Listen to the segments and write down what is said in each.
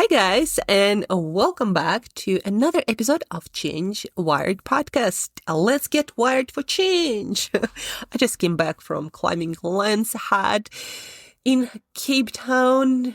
Hi, guys, and welcome back to another episode of Change Wired podcast. Let's get wired for change. I just came back from climbing Lens Hat in Cape Town,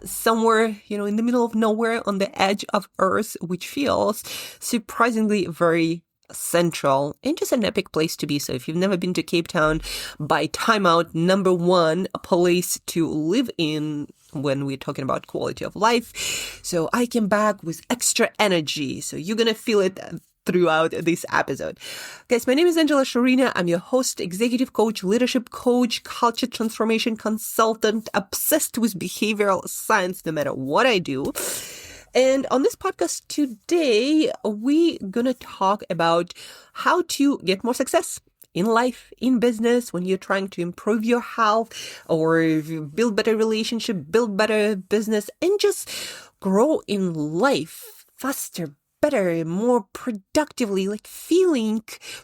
somewhere, in the middle of nowhere on the edge of Earth, which feels surprisingly very central and just an epic place to be. So if you've never been to Cape Town, by timeout number one, a place to live in when we're talking about quality of life. So I came back with extra energy. So you're going to feel it throughout this episode. Guys, my name is Angela Sharina. I'm your host, executive coach, leadership coach, culture transformation consultant, obsessed with behavioral science no matter what I do. And on this podcast today, we're going to talk about how to get more success in life, in business, when you're trying to improve your health or build better relationship, build better business, and just grow in life faster, better, more productively, like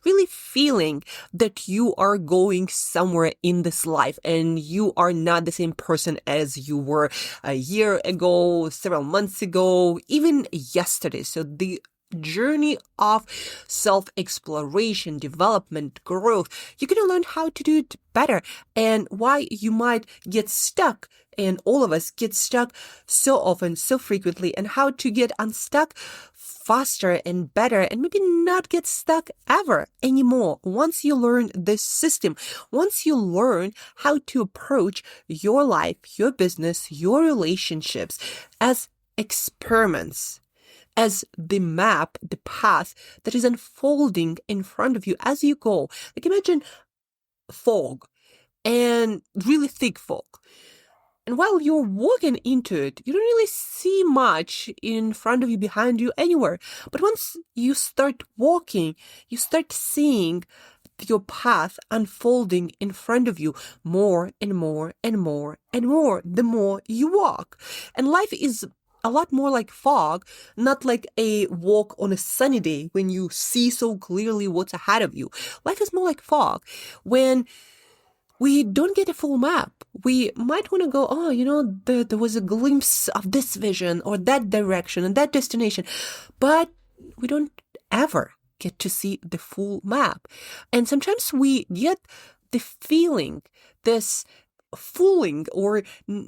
really feeling that you are going somewhere in this life and you are not the same person as you were a year ago, several months ago, even yesterday. So the journey of self-exploration, development, growth, you're going to learn how to do it better and why you might get stuck. And all of us get stuck so often, so frequently, and how to get unstuck faster and better and maybe not get stuck ever anymore. Once you learn this system, once you learn how to approach your life, your business, your relationships as experiments, as the map, the path that is unfolding in front of you as you go. Like imagine fog and really thick fog. And while you're walking into it, you don't really see much in front of you, behind you, anywhere. But once you start walking, you start seeing your path unfolding in front of you more and more and more and more the more you walk. And life is a lot more like fog, not like a walk on a sunny day when you see so clearly what's ahead of you. Life is more like fog when we don't get a full map. We might want to go, there was a glimpse of this vision or that direction and that destination, but we don't ever get to see the full map. And sometimes we get the feeling, this fooling or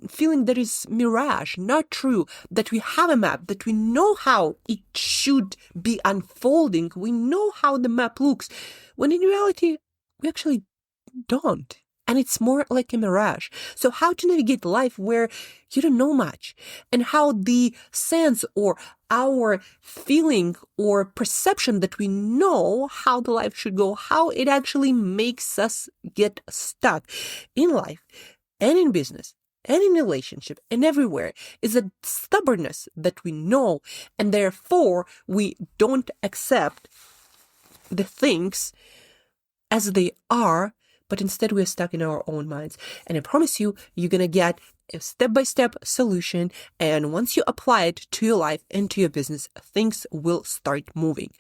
feeling that is mirage, not true, that we have a map, that we know how it should be unfolding. We know how the map looks, when in reality, we actually don't. And it's more like a mirage. So how to navigate life where you don't know much, and how the sense or our feeling or perception that we know how the life should go, how it actually makes us get stuck in life and in business and in relationship and everywhere is a stubbornness that we know, and therefore we don't accept the things as they are, but instead we're stuck in our own minds. And I promise you, you're going to get a step-by-step solution. And once you apply it to your life and to your business, things will start moving.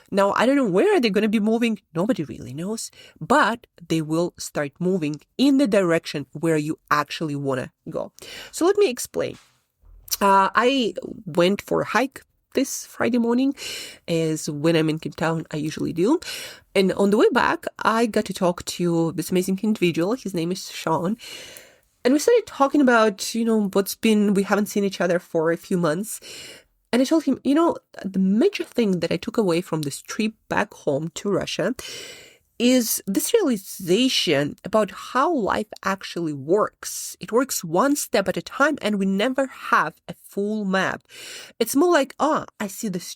Now, I don't know where they're going to be moving. Nobody really knows, but they will start moving in the direction where you actually want to go. So let me explain. I went for a hike this Friday morning, is when I'm in Cape Town, I usually do. And on the way back, I got to talk to this amazing individual. His name is Sean. And we started talking about, we haven't seen each other for a few months. And I told him, the major thing that I took away from this trip back home to Russia is this realization about how life actually works. It works one step at a time, and we never have a full map. It's more like, I see this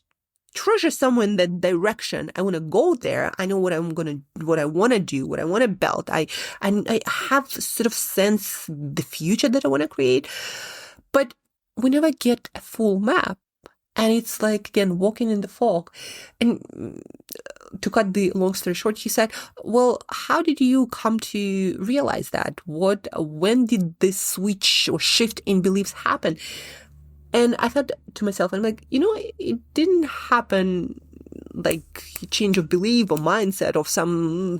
treasure somewhere in that direction. I want to go there. I know what I want to do, what I want to build. I have sort of sense the future that I want to create, but we never get a full map. And it's like, again, walking in the fog. And to cut the long story short, he said, well, how did you come to realize that? When did this switch or shift in beliefs happen? And I thought to myself, I'm like, it didn't happen like a change of belief or mindset of some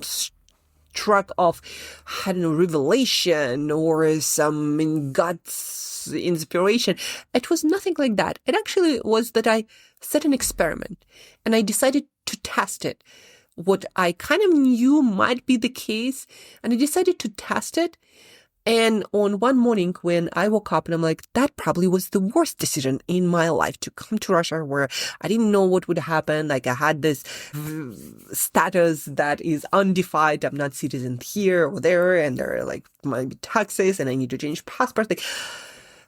struck of, I don't know, revelation or some God's inspiration. It was nothing like that. It actually was that I set an experiment and I decided to test it. What I kind of knew might be the case, and I decided to test it. And on one morning when I woke up and I'm like, that probably was the worst decision in my life to come to Russia where I didn't know what would happen. Like I had this status that is undefined. I'm not citizen here or there. And there are like might be taxes and I need to change passport. Like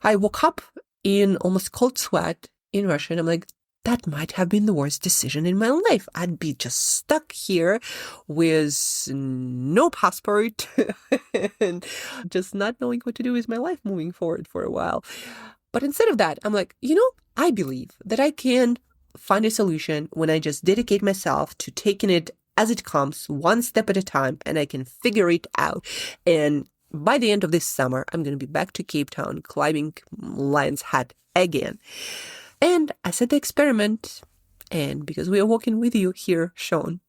I woke up in almost cold sweat in Russia and I'm like, that might have been the worst decision in my life. I'd be just stuck here with no passport and just not knowing what to do with my life moving forward for a while. But instead of that, I'm like, I believe that I can find a solution when I just dedicate myself to taking it as it comes, one step at a time, and I can figure it out. And by the end of this summer, I'm going to be back to Cape Town climbing Lion's Head again. And I said the experiment, and because we are walking with you here, Sean,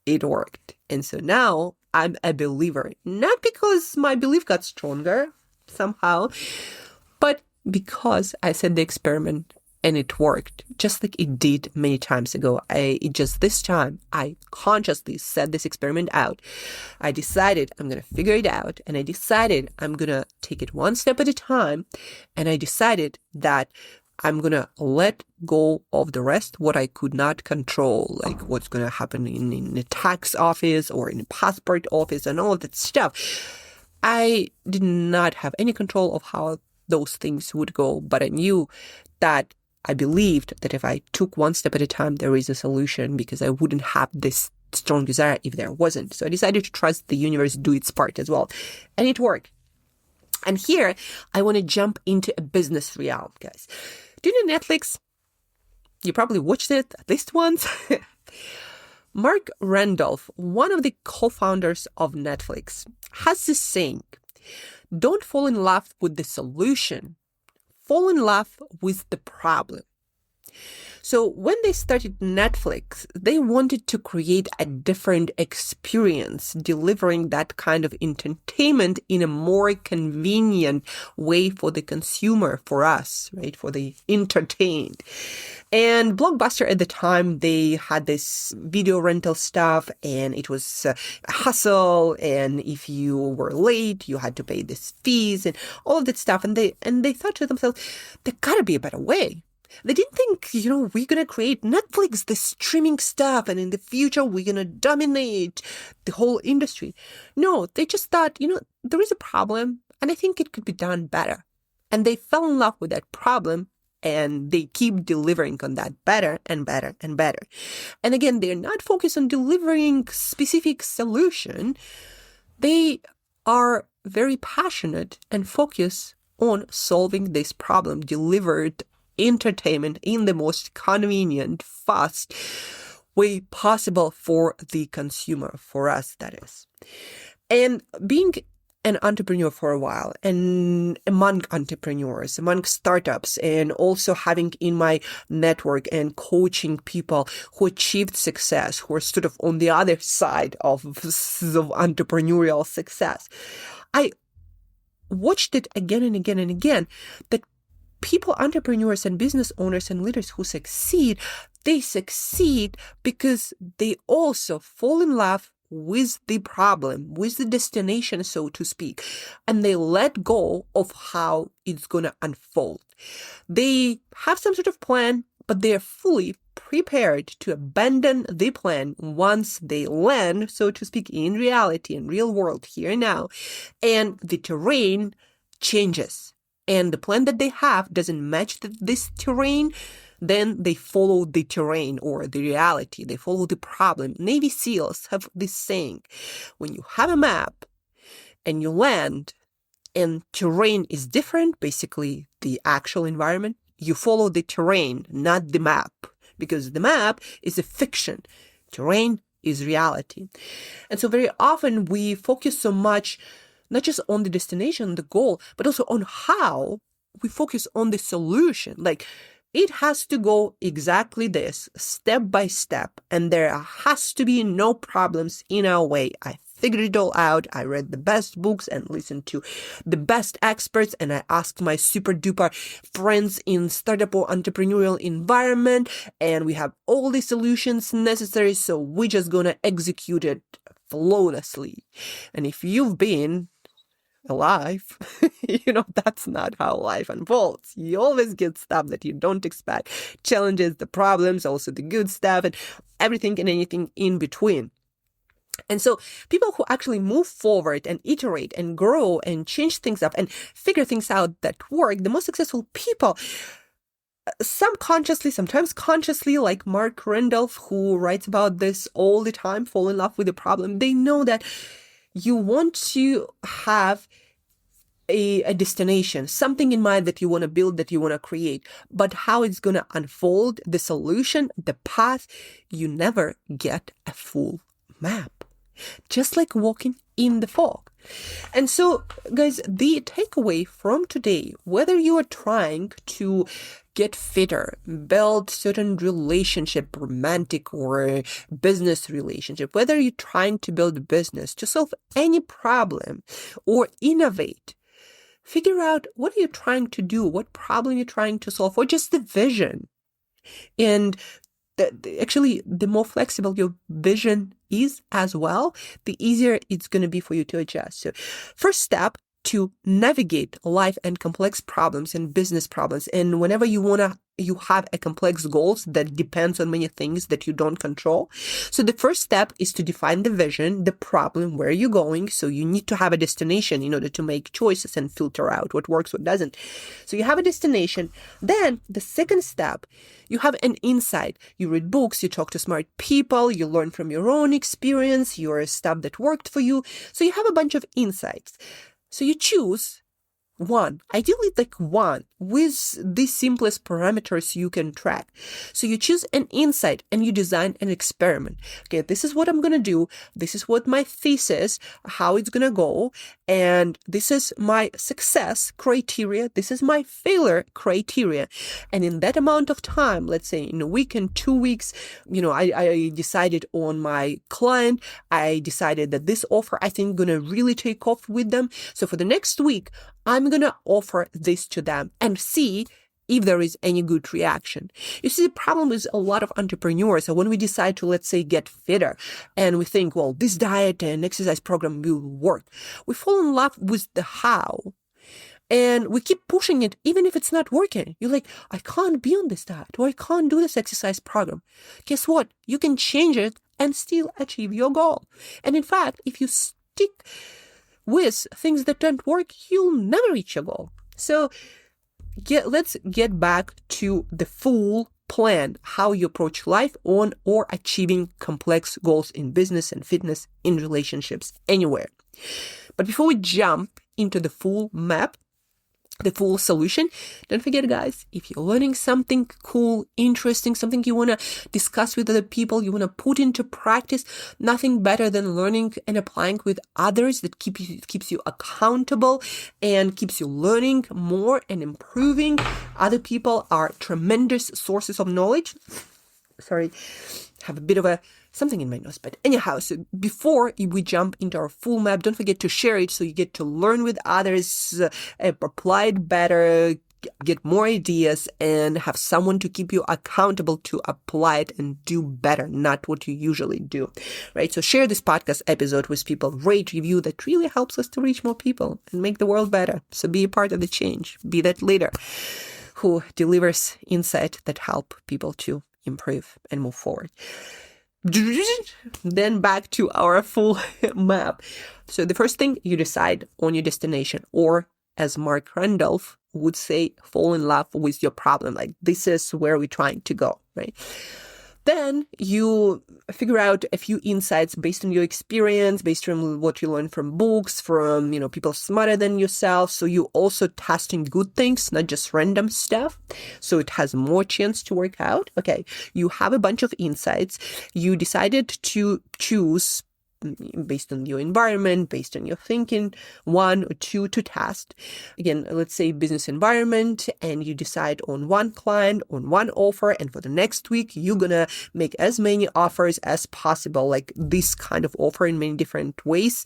it worked. And so now I'm a believer, not because my belief got stronger somehow, but because I said the experiment and it worked, just like it did many times ago. This time, I consciously set this experiment out. I decided I'm going to figure it out, and I decided I'm going to take it one step at a time, and I decided that I'm going to let go of the rest, what I could not control, like what's going to happen in the tax office or in the passport office and all of that stuff. I did not have any control of how those things would go, but I knew that I believed that if I took one step at a time, there is a solution because I wouldn't have this strong desire if there wasn't. So I decided to trust the universe do its part as well. And it worked. And here, I want to jump into a business realm, guys. Do you know Netflix? You probably watched it at least once. Mark Randolph, one of the co-founders of Netflix, has this saying, don't fall in love with the solution, fall in love with the problem. So when they started Netflix, they wanted to create a different experience, delivering that kind of entertainment in a more convenient way for the consumer, for us, right? For the entertained. And Blockbuster at the time, they had this video rental stuff and it was a hustle. And if you were late, you had to pay these fees and all of that stuff. And they thought to themselves, there gotta be a better way. They didn't think, we're going to create Netflix, the streaming stuff, and in the future, we're going to dominate the whole industry. No, they just thought, there is a problem, and I think it could be done better. And they fell in love with that problem, and they keep delivering on that better and better and better. And again, they're not focused on delivering specific solution. They are very passionate and focused on solving this problem, delivered entertainment in the most convenient, fast way possible for the consumer, for us, that is. And being an entrepreneur for a while and among entrepreneurs, among startups, and also having in my network and coaching people who achieved success, who are sort of on the other side of entrepreneurial success, I watched it again and again and again that people, entrepreneurs and business owners and leaders who succeed, they succeed because they also fall in love with the problem, with the destination, so to speak, and they let go of how it's going to unfold. They have some sort of plan, but they're fully prepared to abandon the plan once they land, so to speak, in reality, in real world, here and now, and the terrain changes. And the plan that they have doesn't match this terrain, then they follow the terrain or the reality. They follow the problem. Navy SEALs have this saying, when you have a map and you land and terrain is different, basically the actual environment, you follow the terrain, not the map, because the map is a fiction. Terrain is reality. And so very often we focus so much not just on the destination, the goal, but also on how we focus on the solution. Like, it has to go exactly this, step by step, and there has to be no problems in our way. I figured it all out. I read the best books and listened to the best experts, and I asked my super duper friends in startup or entrepreneurial environment, and we have all the solutions necessary, so we're just gonna execute it flawlessly. And if you've been alive, that's not how life unfolds. You always get stuff that you don't expect, challenges, the problems, also the good stuff, and everything and anything in between. And so people who actually move forward and iterate and grow and change things up and figure things out that work, the most successful people, subconsciously, sometimes consciously, like Mark Randolph, who writes about this all the time, fall in love with the problem. They know that you want to have a destination, something in mind that you want to build, that you want to create, but how it's going to unfold, the solution, the path, you never get a full map. Just like walking in the fog. And so, guys, the takeaway from today, whether you are trying to get fitter, build certain relationship, romantic or business relationship, whether you're trying to build a business to solve any problem or innovate, figure out what are you trying to do, what problem you're trying to solve, or just the vision. And actually, the more flexible your vision is as well, the easier it's going to be for you to adjust. So first step, to navigate life and complex problems and business problems. And whenever you have a complex goals that depends on many things that you don't control. So the first step is to define the vision, the problem, where you're going. So you need to have a destination in order to make choices and filter out what works, what doesn't. So you have a destination. Then the second step, you have an insight. You read books, you talk to smart people, you learn from your own experience, your stuff that worked for you. So you have a bunch of insights. So you choose one, ideally like one, with the simplest parameters you can track. So you choose an insight and you design an experiment. Okay, this is what I'm going to do. This is what my thesis, how it's going to go. And this is my success criteria. This is my failure criteria. And in that amount of time, let's say in a week and 2 weeks, I decided on my client. I decided that this offer, I think, going to really take off with them. So for the next week, I'm going to offer this to them and see if there is any good reaction. You see, the problem is a lot of entrepreneurs. So when we decide to, let's say, get fitter and we think, well, this diet and exercise program will work, we fall in love with the how. And we keep pushing it, even if it's not working. You're like, I can't be on this diet, or I can't do this exercise program. Guess what? You can change it and still achieve your goal. And in fact, if you stick with things that don't work, you'll never reach your goal. So let's get back to the full plan, how you approach life on or achieving complex goals in business and fitness, in relationships, anywhere. But before we jump into the full map, the full solution, don't forget, guys, if you're learning something cool, interesting, something you want to discuss with other people, you want to put into practice, nothing better than learning and applying with others that keeps you accountable and keeps you learning more and improving. Other people are tremendous sources of knowledge. Sorry, have a bit of something in my nose. But anyhow, so before we jump into our full map, don't forget to share it so you get to learn with others, apply it better, get more ideas, and have someone to keep you accountable to apply it and do better, not what you usually do, right? So share this podcast episode with people, rate, review. That really helps us to reach more people and make the world better. So be a part of the change. Be that leader who delivers insight that help people to improve and move forward. Then back to our full map. So the first thing, you decide on your destination, or as Mark Randolph would say, fall in love with your problem. Like, this is where we're trying to go, right? Then you figure out a few insights based on your experience, based on what you learn from books, from, people smarter than yourself. So you also testing good things, not just random stuff. So it has more chance to work out. Okay. You have a bunch of insights. You decided to choose based on your environment, based on your thinking, 1 or 2 to test. Again, let's say business environment, and you decide on one client, on one offer, and for the next week, you're gonna make as many offers as possible, like this kind of offer in many different ways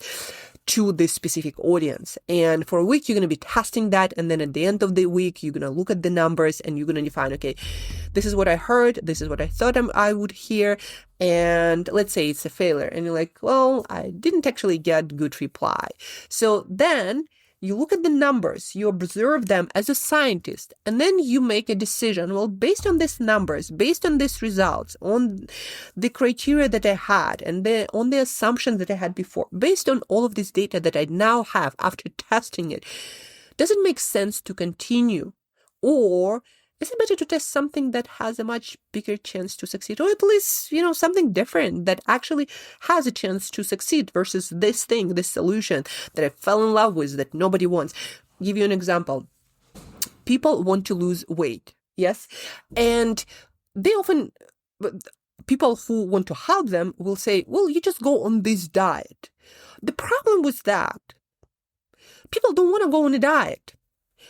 to this specific audience. And for a week, you're going to be testing that. And then at the end of the week, you're going to look at the numbers and you're going to define, okay, this is what I heard. This is what I thought I would hear. And let's say it's a failure. And you're like, well, I didn't actually get good reply. So then you look at the numbers, you observe them as a scientist, and then you make a decision. Well, based on these numbers, based on these results, on the criteria that I had, and on the assumptions that I had before, based on all of this data that I now have after testing it, does it make sense to continue? Or is it better to test something that has a much bigger chance to succeed, or at least, something different that actually has a chance to succeed versus this thing, this solution that I fell in love with that nobody wants? I'll give you an example. People want to lose weight, yes? And people who want to help them will say, well, you just go on this diet. The problem with that, people don't want to go on a diet.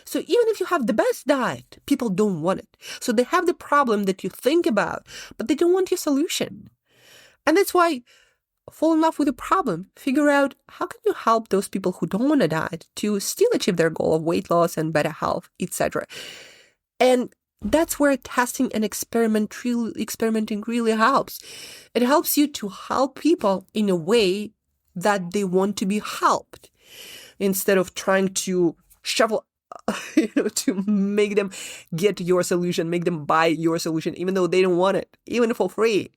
So even if you have the best diet, people don't want it. So they have the problem that you think about, but they don't want your solution. And that's why fall in love with the problem. Figure out how can you help those people who don't want a diet to still achieve their goal of weight loss and better health, etc. And that's where testing and experimenting really helps. It helps you to help people in a way that they want to be helped, instead of trying to shovel to make them get your solution, make them buy your solution, even though they don't want it, even for free.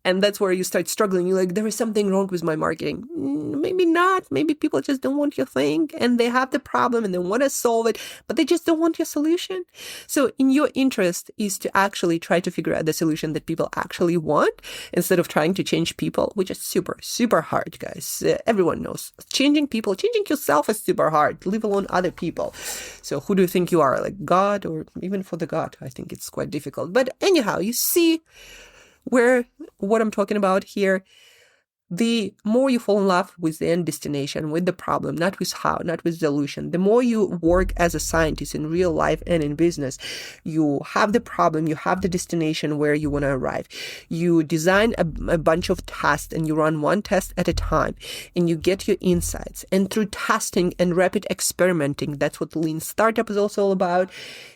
And that's where you start struggling. You're like, there is something wrong with my marketing. Maybe not. Maybe people just don't want your thing, and they have the problem and they want to solve it, but they just don't want your solution. So in your interest is to actually try to figure out the solution that people actually want, instead of trying to change people, which is super, super hard, guys. Everyone knows changing yourself is super hard, leave alone other people. So who do you think you are, like God? Or even for the God, I think it's quite difficult. But anyhow, you see what I'm talking about here. The more you fall in love with the end destination, with the problem, not with how, not with the solution, the more you work as a scientist in real life and in business. You have the problem, you have the destination where you want to arrive. You design a bunch of tests and you run one test at a time, and you get your insights. And through testing and rapid experimenting, that's what Lean Startup is also all about,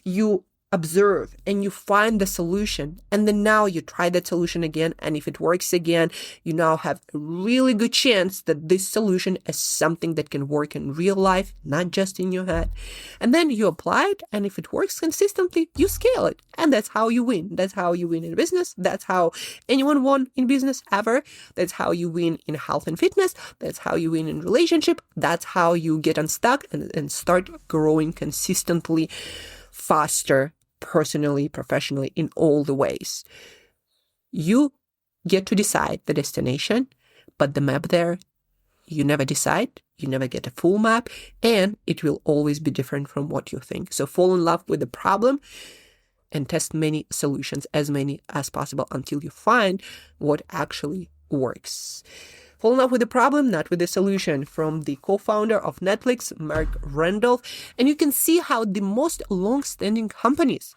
you observe and you find the solution, and then now you try that solution again, and if it works again, you now have a really good chance that this solution is something that can work in real life, not just in your head. And then you apply it, and if it works consistently, you scale it, and that's how you win. That's how you win in business. That's how anyone won in business ever. That's how you win in health and fitness. That's how you win in relationship. That's how you get unstuck and start growing consistently, faster, personally, professionally, in all the ways. You get to decide the destination, but the map there, you never decide, you never get a full map, and it will always be different from what you think. So fall in love with the problem and test many solutions, as many as possible, until you find what actually works. Fall in love with the problem, not with the solution, from the co-founder of Netflix, Mark Randolph. And you can see how the most long-standing companies,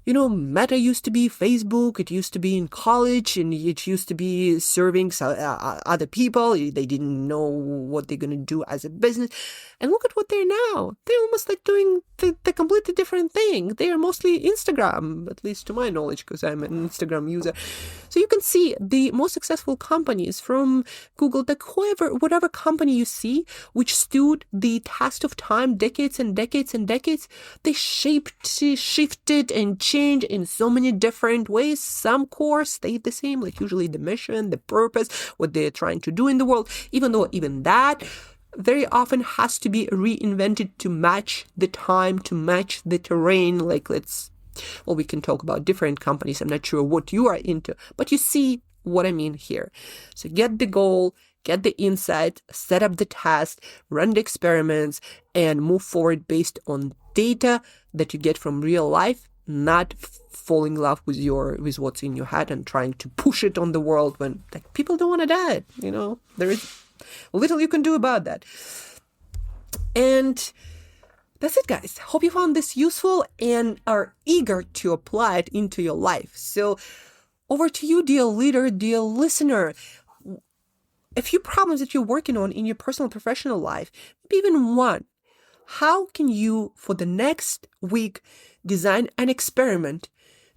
Meta used to be Facebook, it used to be in college, and it used to be serving other people. They didn't know what they're going to do as a business. And look at what they're now. They're almost like doing the completely different thing. They are mostly Instagram, at least to my knowledge, because I'm an Instagram user. So you can see the most successful companies, from Google, whatever company you see, which stood the test of time, decades and decades and decades, they shifted and changed in so many different ways. Some core stayed the same, like usually the mission, the purpose, what they're trying to do in the world, even though even that very often has to be reinvented to match the time, to match the terrain. We can talk about different companies. I'm not sure what you are into, but you see what I mean here. So get the goal, get the insight, set up the task, run the experiments, and move forward based on data that you get from real life not falling in love with what's in your head and trying to push it on the world when like people don't want to die. There is little you can do about that. And that's it, guys. Hope you found this useful and are eager to apply it into your life. So over to you, dear leader, dear listener. A few problems that you're working on in your personal and professional life, maybe even one. How can you, for the next week, design an experiment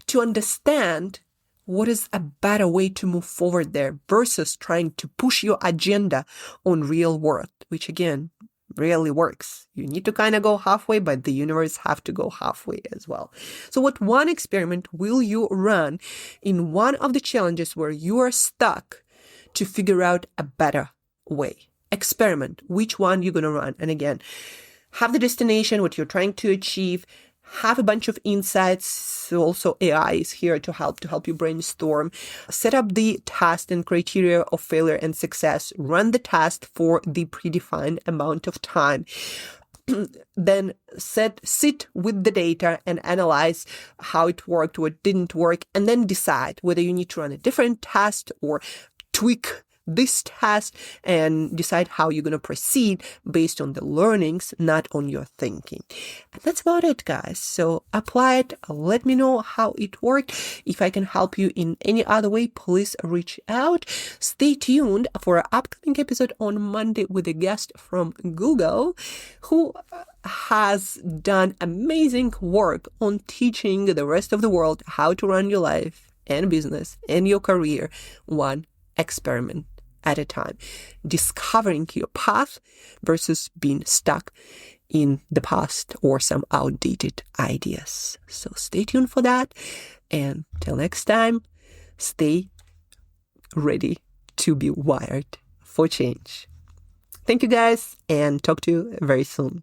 to understand what is a better way to move forward there versus trying to push your agenda on real world, which again, rarely works. You need to kind of go halfway, but the universe have to go halfway as well. So what one experiment will you run in one of the challenges where you are stuck to figure out a better way? Experiment which one you're going to run. And again, have the destination, what you're trying to achieve, have a bunch of insights. So also AI is here to help you brainstorm. Set up the task and criteria of failure and success. Run the task for the predefined amount of time. Then sit with the data and analyze how it worked, what didn't work, and then decide whether you need to run a different task or tweak this task and decide how you're going to proceed based on the learnings, not on your thinking. And that's about it, guys. So apply it. Let me know how it worked. If I can help you in any other way, please reach out. Stay tuned for our upcoming episode on Monday with a guest from Google who has done amazing work on teaching the rest of the world how to run your life and business and your career one experiment at a time, discovering your path versus being stuck in the past or some outdated ideas. So stay tuned for that. And till next time, stay ready to be wired for change. Thank you, guys, and talk to you very soon.